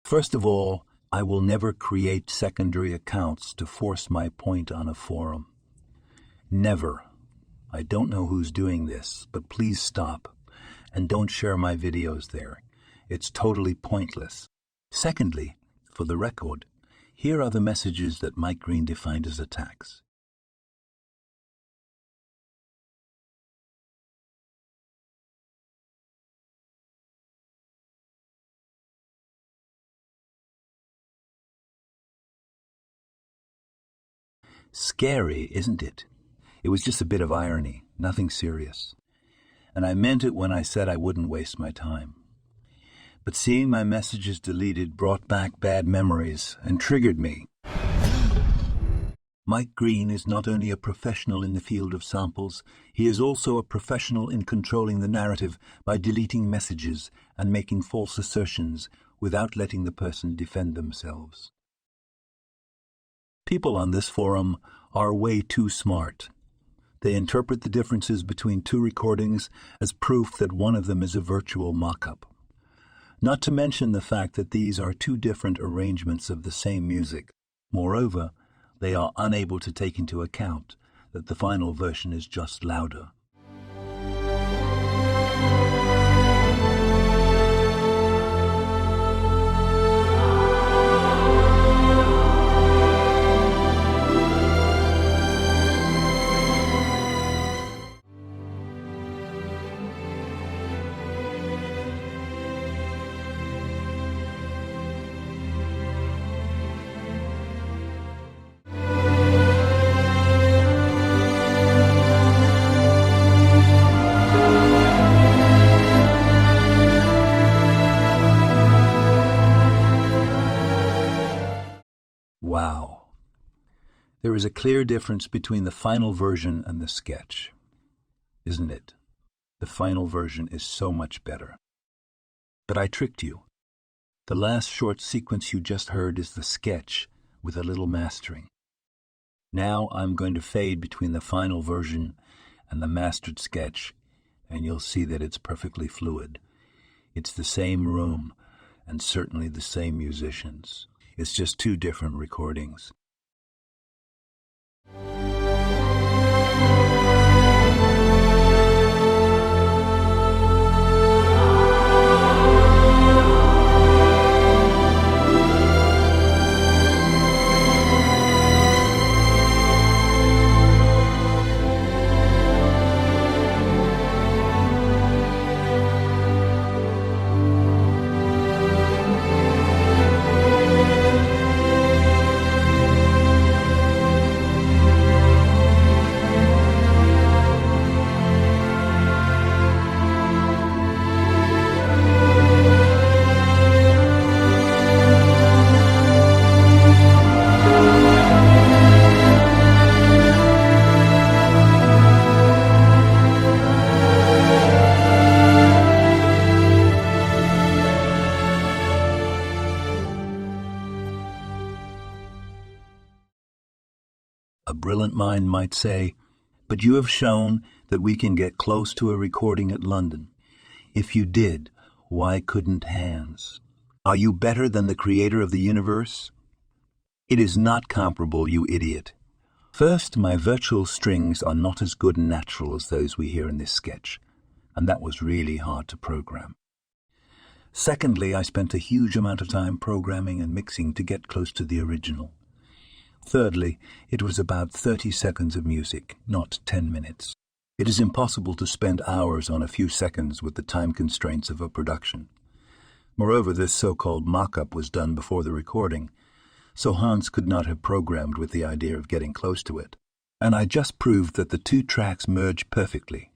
First of all, I will never create secondary accounts to force my point on a forum. Never. I don't know who's doing this, but please stop. And don't share my videos there. It's totally pointless. Secondly, for the record, here are the messages that Mike Green defined as attacks. Scary, isn't it? It was just a bit of irony, nothing serious. And I meant it when I said I wouldn't waste my time. But seeing my messages deleted brought back bad memories and triggered me. Mike Green is not only a professional in the field of samples, he is also a professional in controlling the narrative by deleting messages and making false assertions without letting the person defend themselves. People on this forum are way too smart. They interpret the differences between two recordings as proof that one of them is a virtual mock-up. Not to mention the fact that these are two different arrangements of the same music. Moreover, they are unable to take into account that the final version is just louder. Wow. There is a clear difference between the final version and the sketch, isn't it? The final version is so much better. But I tricked you. The last short sequence you just heard is the sketch with a little mastering. Now I'm going to fade between the final version and the mastered sketch, and you'll see that it's perfectly fluid. It's the same room, and certainly the same musicians. It's just two different recordings. A brilliant mind might say, but you have shown that we can get close to a recording at London. If you did, why couldn't Hans? Are you better than the creator of the universe? It is not comparable, you idiot. First, my virtual strings are not as good and natural as those we hear in this sketch, and that was really hard to program. Secondly, I spent a huge amount of time programming and mixing to get close to the original. Thirdly, it was about 30 seconds of music, not 10 minutes. It is impossible to spend hours on a few seconds with the time constraints of a production. Moreover, this so-called mock-up was done before the recording, so Hans could not have programmed with the idea of getting close to it. And I just proved that the two tracks merge perfectly.